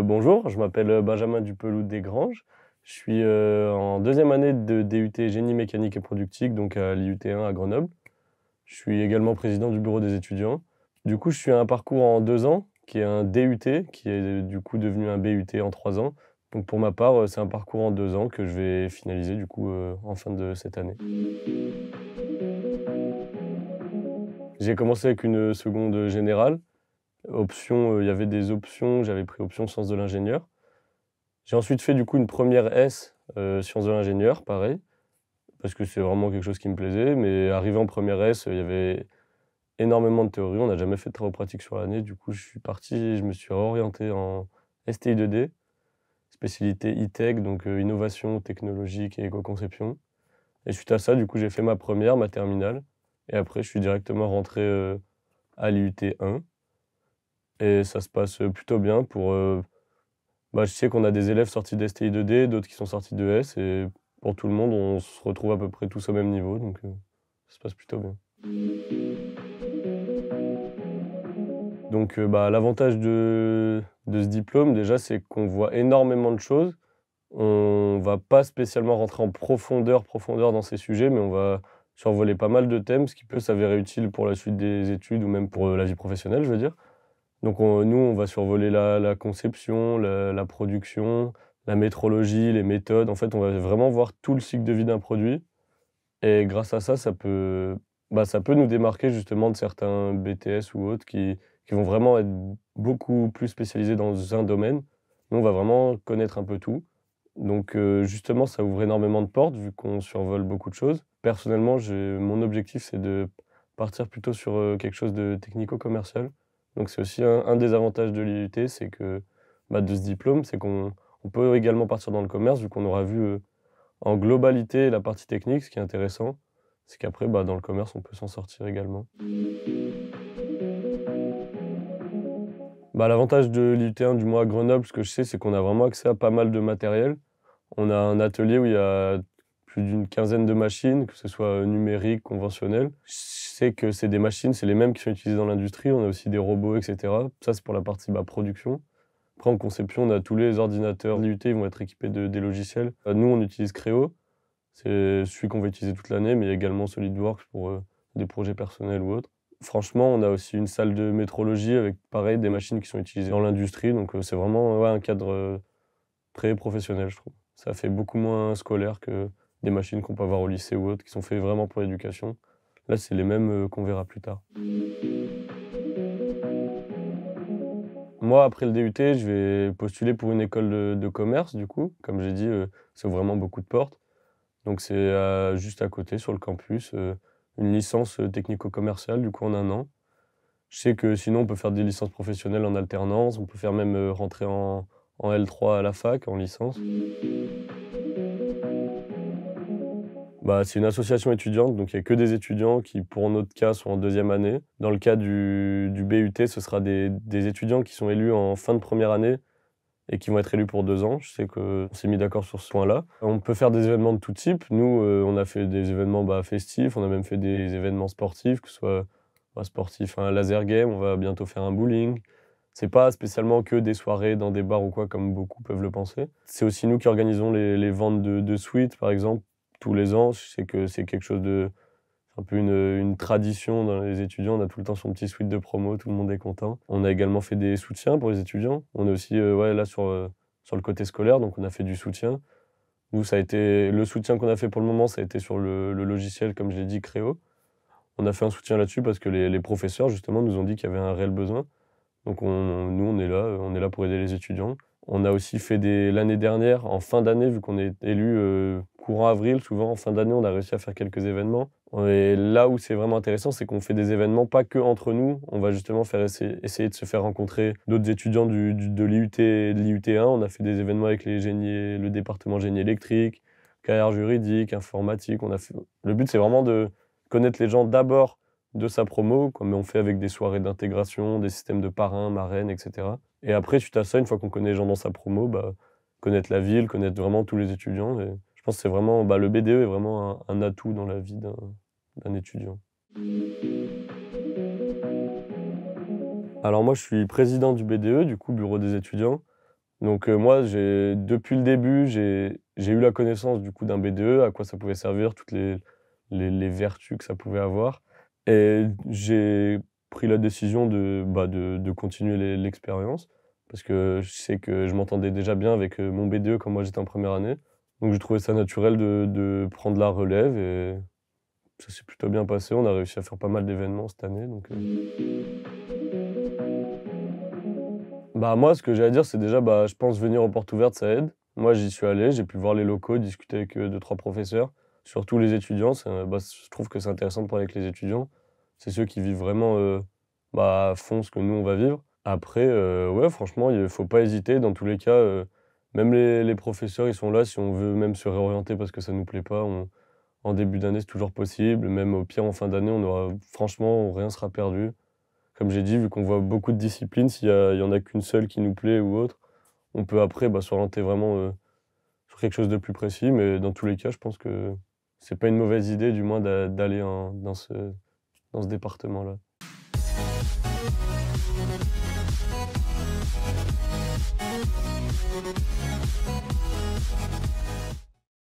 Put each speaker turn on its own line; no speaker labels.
Bonjour, je m'appelle Benjamin Dupeloux-Desgranges. Je suis en deuxième année de DUT Génie mécanique et productique, donc à l'IUT1 à Grenoble. Je suis également président du bureau des étudiants. Du coup, je suis à un parcours en 2 ans, qui est un DUT, qui est du coup devenu un BUT en 3 ans. Donc pour ma part, c'est un parcours en 2 ans que je vais finaliser du coup en fin de cette année. J'ai commencé avec une seconde générale. Il y avait des options, j'avais pris option sciences de l'ingénieur. J'ai ensuite fait du coup une première S, sciences de l'ingénieur, pareil, parce que c'est vraiment quelque chose qui me plaisait. Mais arrivé en première S, il y avait énormément de théorie. On n'a jamais fait de travaux pratiques sur l'année. Du coup, je me suis orienté en STI 2D, spécialité e-tech, donc innovation technologique et éco-conception. Et suite à ça, du coup, j'ai fait ma terminale. Et après, je suis directement rentré à l'IUT 1. Et ça se passe plutôt bien je sais qu'on a des élèves sortis d'STI 2D, d'autres qui sont sortis de S, et pour tout le monde, on se retrouve à peu près tous au même niveau, donc ça se passe plutôt bien. L'avantage de ce diplôme, déjà, c'est qu'on voit énormément de choses. On va pas spécialement rentrer en profondeur dans ces sujets, mais on va survoler pas mal de thèmes, ce qui peut s'avérer utile pour la suite des études ou même pour la vie professionnelle, je veux dire. Donc nous, on va survoler la conception, la production, la métrologie, les méthodes. En fait, on va vraiment voir tout le cycle de vie d'un produit, et grâce à ça, ça peut nous démarquer justement de certains BTS ou autres qui vont vraiment être beaucoup plus spécialisés dans un domaine. Nous, on va vraiment connaître un peu tout. Donc justement, ça ouvre énormément de portes vu qu'on survole beaucoup de choses. Personnellement, mon objectif, c'est de partir plutôt sur quelque chose de technico-commercial. Donc c'est aussi un des avantages de l'IUT, c'est que de ce diplôme, c'est qu'on peut également partir dans le commerce vu qu'on aura vu en globalité la partie technique. Ce qui est intéressant, c'est qu'après, dans le commerce, on peut s'en sortir également. L'avantage de l'IUT1, du moins à Grenoble, ce que je sais, c'est qu'on a vraiment accès à pas mal de matériel. On a un atelier où il y a plus d'une quinzaine de machines, que ce soit numériques, conventionnelles. Je sais que c'est des machines, c'est les mêmes qui sont utilisées dans l'industrie. On a aussi des robots, etc. Ça, c'est pour la partie production. Après, en conception, on a tous les ordinateurs de l'IUT, ils vont être équipés des logiciels. Nous, on utilise Creo. C'est celui qu'on va utiliser toute l'année, mais il y a également SolidWorks pour des projets personnels ou autres. Franchement, on a aussi une salle de métrologie avec, pareil, des machines qui sont utilisées dans l'industrie. Donc, c'est vraiment un cadre très professionnel, je trouve. Ça fait beaucoup moins scolaire que des machines qu'on peut avoir au lycée ou autres, qui sont faites vraiment pour l'éducation. Là, c'est les mêmes qu'on verra plus tard. Moi, après le DUT, je vais postuler pour une école de commerce, du coup. Comme j'ai dit, ça ouvre vraiment beaucoup de portes. Donc c'est juste à côté, sur le campus, une licence technico-commerciale, du coup, en 1 an. Je sais que sinon, on peut faire des licences professionnelles en alternance, on peut faire même rentrer en L3 à la fac, en licence. C'est une association étudiante, donc il n'y a que des étudiants qui, pour notre cas, sont en 2e année. Dans le cas du BUT, ce sera des étudiants qui sont élus en fin de première année et qui vont être élus pour 2 ans. Je sais qu'on s'est mis d'accord sur ce point-là. On peut faire des événements de tout type. Nous, on a fait des événements festifs, on a même fait des événements sportifs, que ce soit sportif, un laser game, on va bientôt faire un bowling. C'est pas spécialement que des soirées dans des bars ou quoi, comme beaucoup peuvent le penser. C'est aussi nous qui organisons les ventes de suites, par exemple, tous les ans. Je sais que c'est quelque chose un peu une tradition dans les étudiants. On a tout le temps son petit suite de promo, tout le monde est content. On a également fait des soutiens pour les étudiants. On est aussi là sur le côté scolaire, donc on a fait du soutien. Nous, le soutien qu'on a fait pour le moment, ça a été sur le logiciel, comme je l'ai dit, Creo. On a fait un soutien là-dessus parce que les professeurs, justement, nous ont dit qu'il y avait un réel besoin. Donc nous, on est là pour aider les étudiants. On a aussi fait l'année dernière, en fin d'année, vu qu'on est élu courant avril, souvent en fin d'année, on a réussi à faire quelques événements. Et là où c'est vraiment intéressant, c'est qu'on fait des événements pas que entre nous. On va justement essayer de se faire rencontrer d'autres étudiants de l'IUT1. On a fait des événements avec le département génie électrique, carrière juridique, informatique. Le but, c'est vraiment de connaître les gens d'abord de sa promo, comme on fait avec des soirées d'intégration, des systèmes de parrains, marraines, etc. Et après, suite à ça, une fois qu'on connaît les gens dans sa promo, connaître la ville, connaître vraiment tous les étudiants. Et Je pense que c'est vraiment le BDE est vraiment un atout dans la vie d'un étudiant. Alors moi, je suis président du BDE, du coup, bureau des étudiants. Donc moi, depuis le début, j'ai eu la connaissance du coup d'un BDE, à quoi ça pouvait servir, toutes les vertus que ça pouvait avoir et j'ai pris la décision de continuer l'expérience parce que je sais que je m'entendais déjà bien avec, mon BDE quand moi j'étais en première année. Donc j'ai trouvé ça naturel de prendre la relève et ça s'est plutôt bien passé. On a réussi à faire pas mal d'événements cette année Bah, moi, ce que j'ai à dire, c'est déjà, je pense venir aux portes ouvertes, ça aide. Moi, j'y suis allé, j'ai pu voir les locaux, discuter avec, 2-3 professeurs, surtout les étudiants. Je trouve que c'est intéressant de parler avec les étudiants. C'est ceux qui vivent vraiment, à fond ce que nous, on va vivre. Après, ouais, franchement, il faut pas hésiter. Dans tous les cas, même les professeurs, ils sont là si on veut même se réorienter parce que ça nous plaît pas. En début d'année, c'est toujours possible. Même au pire, en fin d'année, on aura franchement, rien sera perdu. Comme j'ai dit, vu qu'on voit beaucoup de disciplines, il y en a qu'une seule qui nous plaît ou autre, on peut après, s'orienter vraiment, sur quelque chose de plus précis. Mais dans tous les cas, je pense que c'est pas une mauvaise idée, du moins d'aller dans ce département-là.